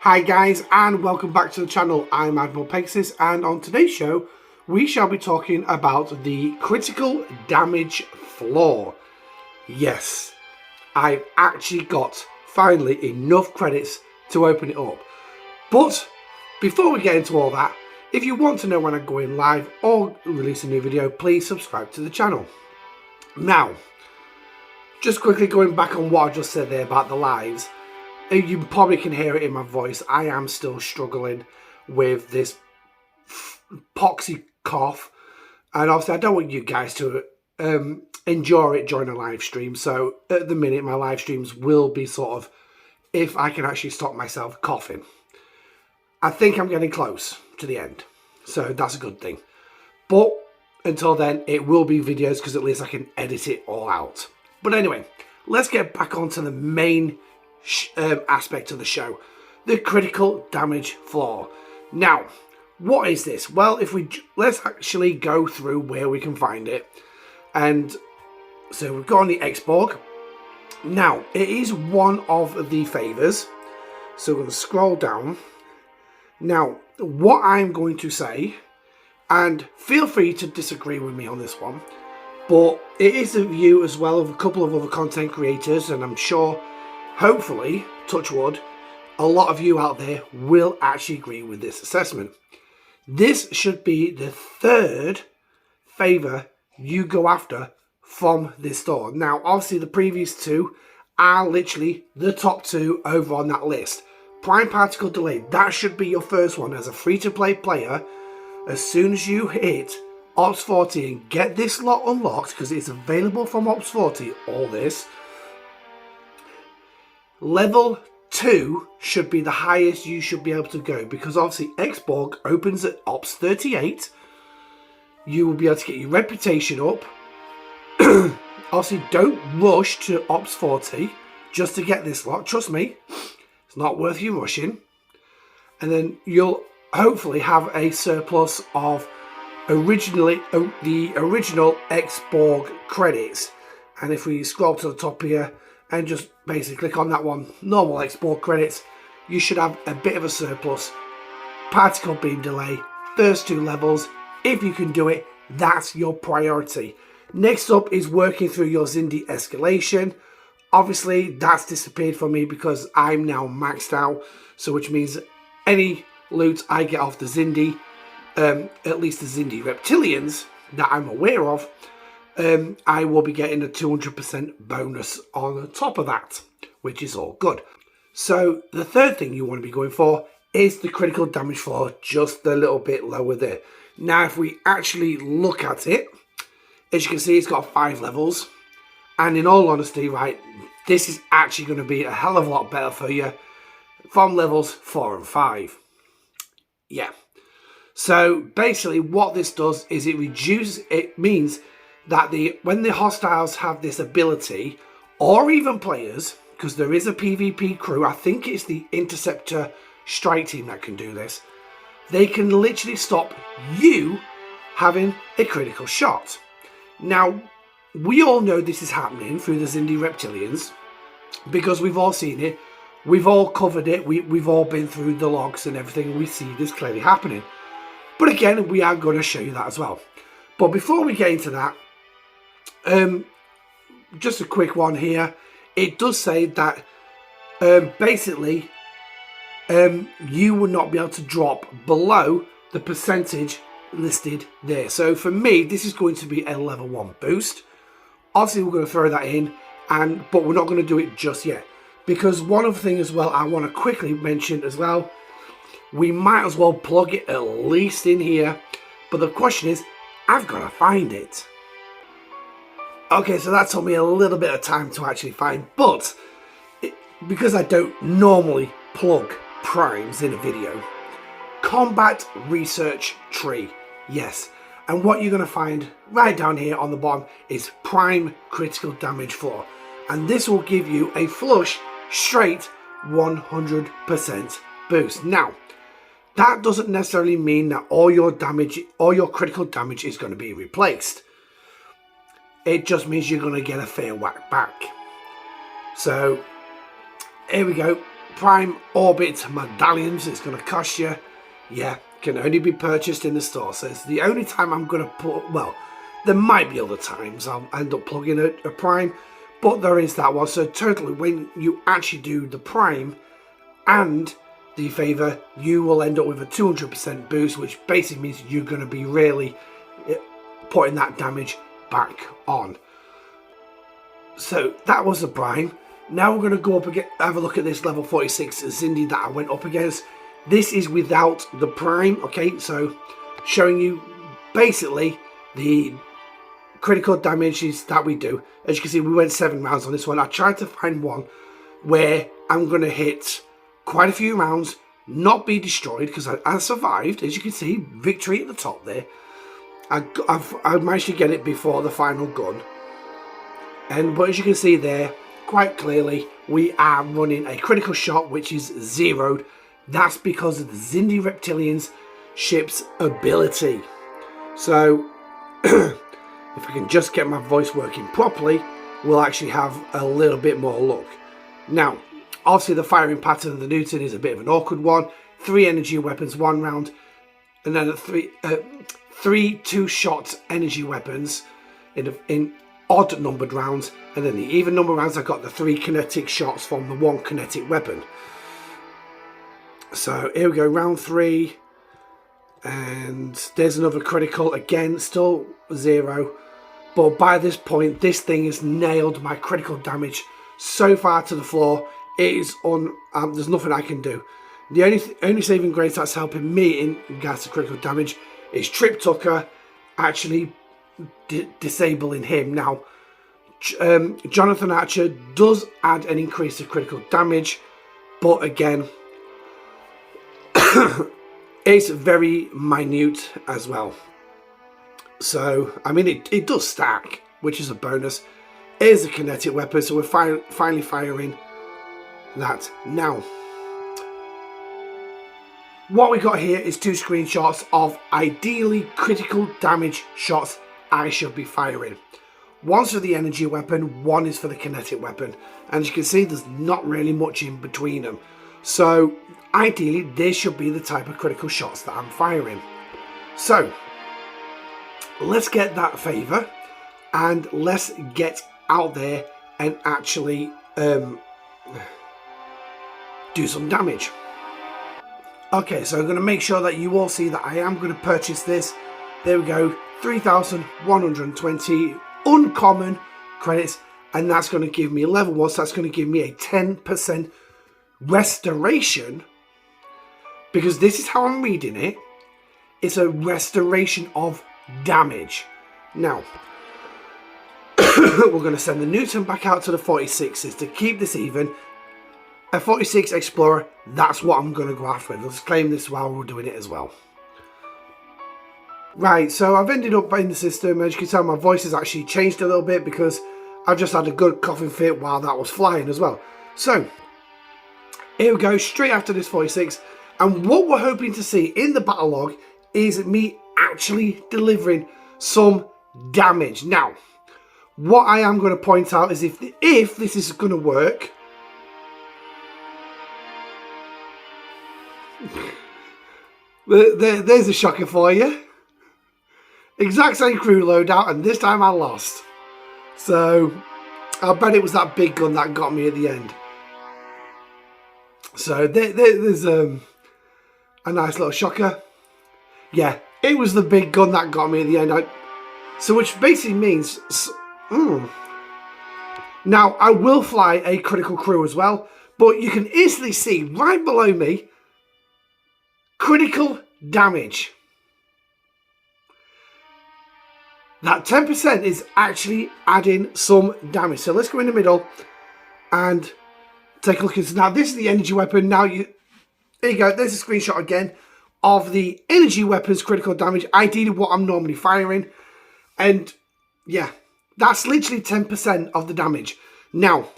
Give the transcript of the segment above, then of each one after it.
Hi guys, and welcome back to the channel. I'm Admiral Pegasus, and on today's show we shall be talking about the critical damage floor. Yes, I've actually got finally enough credits to open it up. But before we get into all that, if you want to know when I'm going live or release a new video, please subscribe to the channel. Now, just quickly going back on what I just said there about the lives. You probably can hear it in my voice. I am still struggling with this poxy cough. And obviously I don't want you guys to enjoy it during a live stream. So at the minute my live streams will be sort of if I can actually stop myself coughing. I think I'm getting close to the end. So that's a good thing. But until then it will be videos because at least I can edit it all out. But anyway, let's get back onto the main aspect of the show, the critical damage floor. Now, what is this? Well, let's actually go through where we can find it. And so we've got on the Ex-Borg. Now, it is one of the favours. So we're going to scroll down. Now, what I'm going to say, and feel free to disagree with me on this one, but it is a view as well of a couple of other content creators, and I'm sure hopefully, touch wood, a lot of you out there will actually agree with this assessment. This should be the third favour you go after from this store. Now, obviously, the previous two are literally the top two over on that list. Prime Particle Delay, that should be your first one as a free-to-play player. As soon as you hit Ops 40 and get this lot unlocked, because it's available from Ops 40, all this, Level 2 should be the highest you should be able to go, because obviously Ex-Borg opens at Ops 38. You will be able to get your reputation up. Obviously, don't rush to Ops 40 just to get this lot. Trust me, it's not worth you rushing. And then you'll hopefully have a surplus of the original Ex-Borg credits. And if we scroll to the top here, and just basically click on that one, normal Ex-Borg credits, you should have a bit of a surplus. Particle beam delay, first two levels, if you can do it, that's your priority. Next up is working through your Zindi escalation. Obviously that's disappeared for me because I'm now maxed out, so which means any loot I get off the Zindi, at least the Zindi reptilians that I'm aware of, I will be getting a 200% bonus on top of that, which is all good. So the third thing you want to be going for is the critical damage floor, just a little bit lower there. Now, if we actually look at it, as you can see, it's got 5 levels. And in all honesty, right, this is actually going to be a hell of a lot better for you from levels 4 and 5. Yeah. So basically what this does is it means that when the hostiles have this ability, or even players, because there is a PvP crew, I think it's the Interceptor Strike Team that can do this, they can literally stop you having a critical shot. Now, we all know this is happening through the Zindi Reptilians, because we've all seen it, we've all covered it, we've all been through the logs and everything, we see this clearly happening. But again, we are going to show you that as well. But before we get into that, just a quick one here. It does say that basically you will not be able to drop below the percentage listed there. So for me, this is going to be a level 1 boost. Obviously, we're going to throw that in, but we're not going to do it just yet, because one other thing as well I want to quickly mention as well, we might as well plug it at least in here. But the question is, I've got to find it. Okay, so that took me a little bit of time to actually find, but because I don't normally plug primes in a video, Combat Research Tree, yes. And what you're going to find right down here on the bottom is Prime Critical Damage Floor. And this will give you a flush, straight 100% boost. Now, that doesn't necessarily mean that all your critical damage is going to be replaced. It just means you're going to get a fair whack back. So, here we go. Prime Orbit medallions. It's going to cost you, yeah, can only be purchased in the store. So it's the only time I'm going to put, well, there might be other times I'll end up plugging a Prime, but there is that one. So totally, when you actually do the Prime and the favour, you will end up with a 200% boost, which basically means you're going to be really putting that damage back on. So that was the Prime. Now we're going to go up again, have a look at this level 46 Zindi that I went up against. This is without the Prime, okay? So showing you basically the critical damages that we do. As you can see, we went 7 rounds on this one. I tried to find one where I'm going to hit quite a few rounds, not be destroyed, because I survived. As you can see, victory at the top there. I managed to get it before the final gun. But as you can see there, quite clearly, we are running a critical shot, which is zeroed. That's because of the Zindi Reptilians ship's ability. So, if I can just get my voice working properly, we'll actually have a little bit more luck. Now, obviously the firing pattern of the Newton is a bit of an awkward one. 3 energy weapons 1 round, and then 3 2-shot energy weapons in odd numbered rounds, and then the even number rounds I got the 3 kinetic shots from the 1 kinetic weapon. So here we go, round 3, and there's another critical again, still 0, but by this point this thing has nailed my critical damage so far to the floor. It is there's nothing I can do. The only saving grace that's helping me in regards to critical damage is Trip Tucker actually disabling him. Now, Jonathan Archer does add an increase to critical damage, but again, it's very minute as well. So, I mean, it does stack, which is a bonus. Here's a kinetic weapon, so we're finally firing that now. What we got here is 2 screenshots of ideally critical damage shots I should be firing. One's for the energy weapon, one is for the kinetic weapon. And as you can see, there's not really much in between them. So ideally, this should be the type of critical shots that I'm firing. So let's get that favour and let's get out there and actually do some damage. Okay, so I'm going to make sure that you all see that I am going to purchase this. There we go, 3,120 uncommon credits, and that's going to give me level 1, so that's going to give me a 10% restoration, because this is how I'm reading it. It's a restoration of damage. Now, we're going to send the Newton back out to the 46s to keep this even. A 46 Explorer, that's what I'm going to go after. Let's claim this while we're doing it as well. Right, so I've ended up in the system. As you can tell, my voice has actually changed a little bit because I've just had a good coughing fit while that was flying as well. So, here we go, straight after this 46. And what we're hoping to see in the battle log is me actually delivering some damage. Now, what I am going to point out is if this is going to work, there's a shocker for you. Exact same crew loadout, and this time I lost. So I bet it was that big gun that got me at the end. So there's a nice little shocker. Yeah, it was the big gun that got me at the end. So which basically means now I will fly a critical crew as well, but you can easily see right below me critical damage. That 10% is actually adding some damage. So let's go in the middle and take a look at this. Now this is the energy weapon. Now there you go. There's a screenshot again of the energy weapon's critical damage. Ideally what I'm normally firing. And yeah, that's literally 10% of the damage. Now,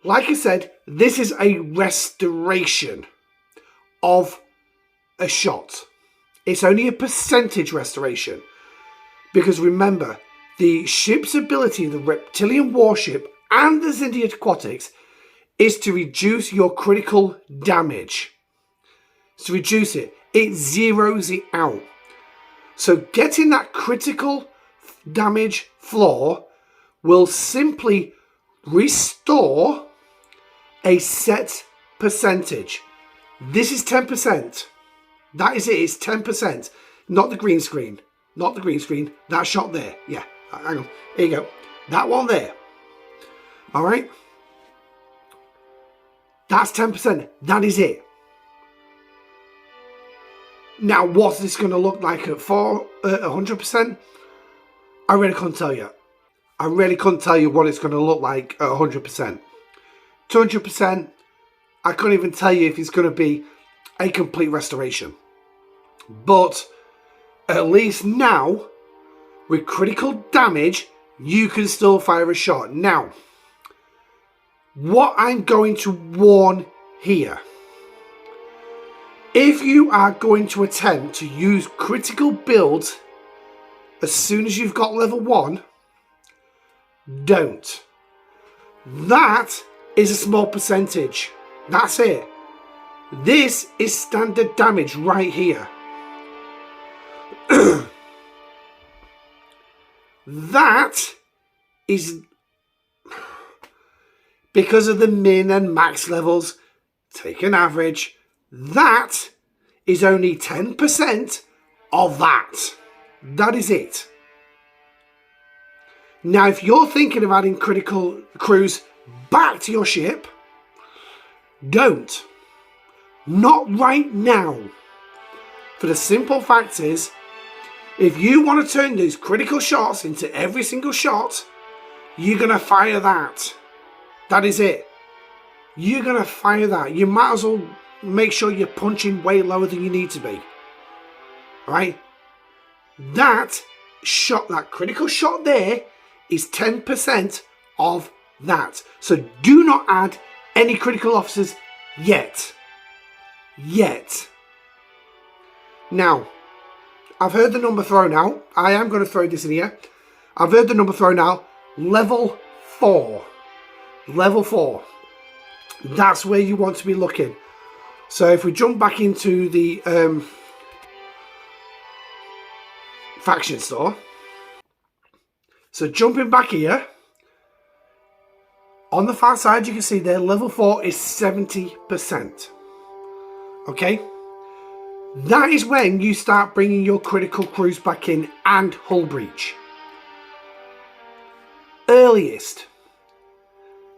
like I said, this is a restoration of a shot. It's only a percentage restoration. Because remember, the ship's ability, the reptilian warship and the Zindi aquatics, is to reduce your critical damage. It's to reduce it. It zeroes it out. So getting that critical damage floor will simply restore a set percentage. This is 10%. That is it. It's 10%. Not the green screen. Not the green screen. That shot there. Yeah. Hang on. Here you go. That one there. All right. That's 10%. That is it. Now, what's this going to look like at 100%? I really couldn't tell you. I really couldn't tell you what it's going to look like at 100%. 200%, I couldn't even tell you if it's going to be a complete restoration. But at least now, with critical damage, you can still fire a shot. Now, what I'm going to warn here. If you are going to attempt to use critical builds as soon as you've got level 1, don't. That is a small percentage. That's it. This is standard damage right here. That is because of the min and max levels. Take an average. That is only 10% of that. That is it. Now, if you're thinking of adding critical crews back to your ship, don't. Not right now. For the simple fact is, if you want to turn these critical shots into every single shot, you're going to fire that. That is it. You're going to fire that. You might as well make sure you're punching way lower than you need to be. Right? That shot, that critical shot there, is 10% of that. So do not add any critical officers yet. Yet. Now, I've heard the number thrown out. I am going to throw this in here. I've heard the number thrown out. Level 4. Level 4. That's where you want to be looking. So if we jump back into the faction store. So jumping back here. On the far side you can see there level 4 is 70%. Okay. That is when you start bringing your critical crews back in and hull breach. Earliest.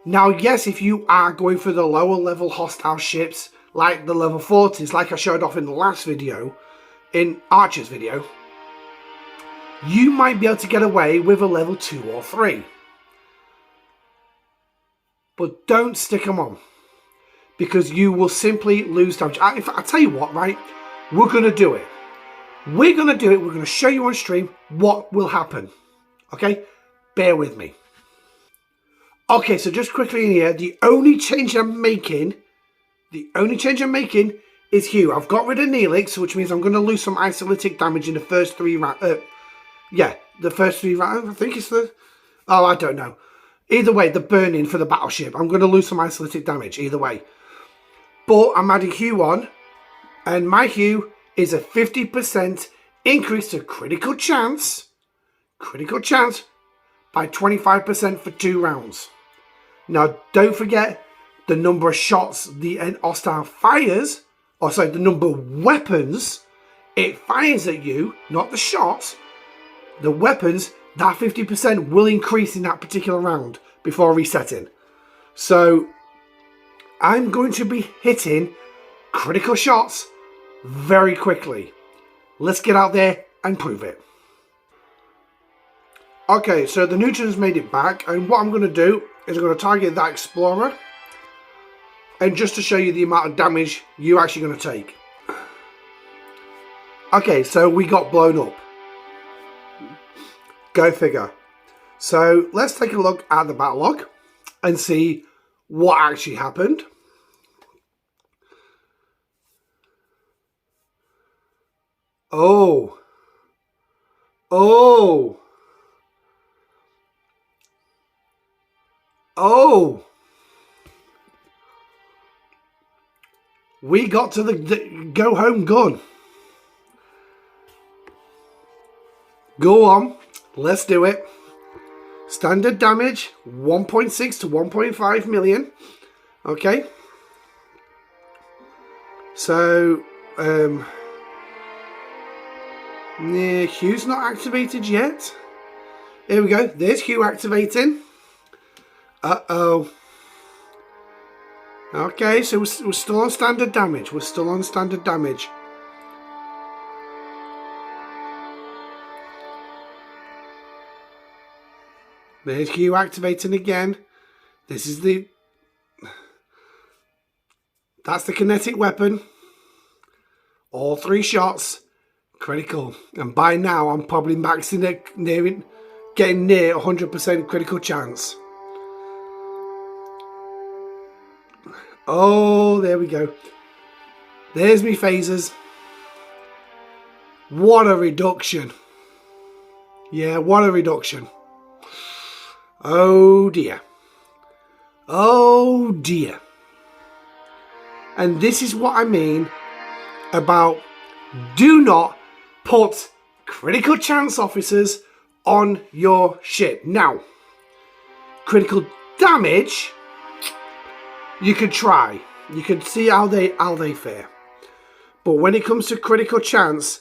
Now, yes, if you are going for the lower level hostile ships, like the level 40s, like I showed off in the last video, in Archer's video, you might be able to get away with a level 2 or 3. But don't stick them on, because you will simply lose damage. In fact, I'll tell you what, right? We're going to do it. We're going to do it. We're going to show you on stream what will happen. Okay? Bear with me. Okay, so just quickly in here, the only change I'm making is Hugh. I've got rid of Neelix, which means I'm going to lose some isolytic damage in the first 3 rounds. The first 3 rounds. I think it's the... Oh, I don't know. Either way, the burning for the battleship. I'm going to lose some isolytic damage, either way. But I'm adding Hugh on, and my Hugh is a 50% increase to critical chance by 25% for 2 rounds. Now, don't forget the number of shots the hostile fires, the number of weapons it fires at you, not the shots. The weapons, that 50% will increase in that particular round before resetting. So, I'm going to be hitting critical shots very quickly. Let's get out there and prove it. Okay, so the neutrons made it back, and what I'm going to do is I'm going to target that Explorer, and just to show you the amount of damage you're actually going to take. Okay, so we got blown up. Go figure. So let's take a look at the battle log and see what actually happened. Oh. we got to the go home gun. Go on, let's do it. Standard damage, 1.6 to 1.5 million. Okay. So, Q's not activated yet. Here we go. There's Q activating. Uh-oh. Okay, so we're still on standard damage. We're still on standard damage. There's Q activating again. This is that's the kinetic weapon. All 3 shots. Critical. And by now, I'm probably maxing it, getting near 100% critical chance. Oh, there we go. There's me phasers. What a reduction. Yeah, what a reduction. Oh dear. Oh dear. And this is what I mean about do not put critical chance officers on your ship. Now, critical damage, you could try. You could see how they fare. But when it comes to critical chance,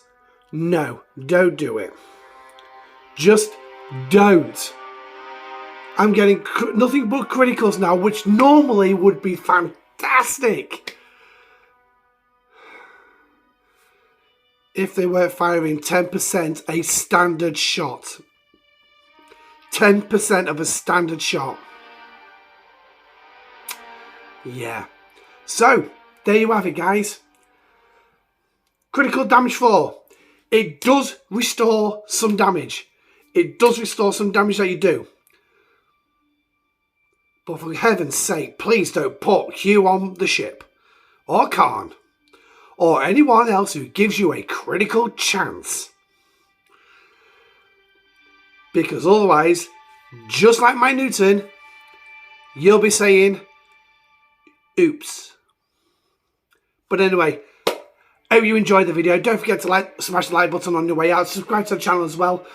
no, don't do it. Just don't. I'm getting nothing but criticals now, which normally would be fantastic if they were firing 10% a standard shot. 10% of a standard shot. Yeah. So, there you have it, guys. Critical damage 4. It does restore some damage. It does restore some damage that you do. But for heaven's sake, please don't put Q on the ship. Or Khan. Or anyone else who gives you a critical chance. Because otherwise, just like my Newton, you'll be saying, oops. But anyway, hope you enjoyed the video. Don't forget to smash the like button on your way out. Subscribe to the channel as well.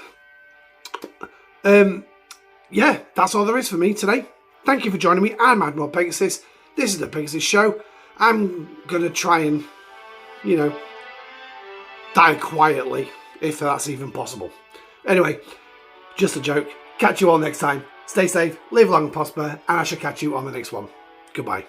Yeah, that's all there is for me today. Thank you for joining me. I'm Admiral Pegasus. This is the Pegasus Show. I'm going to try and, die quietly, if that's even possible. Anyway, just a joke. Catch you all next time. Stay safe, live long and prosper, and I shall catch you on the next one. Goodbye.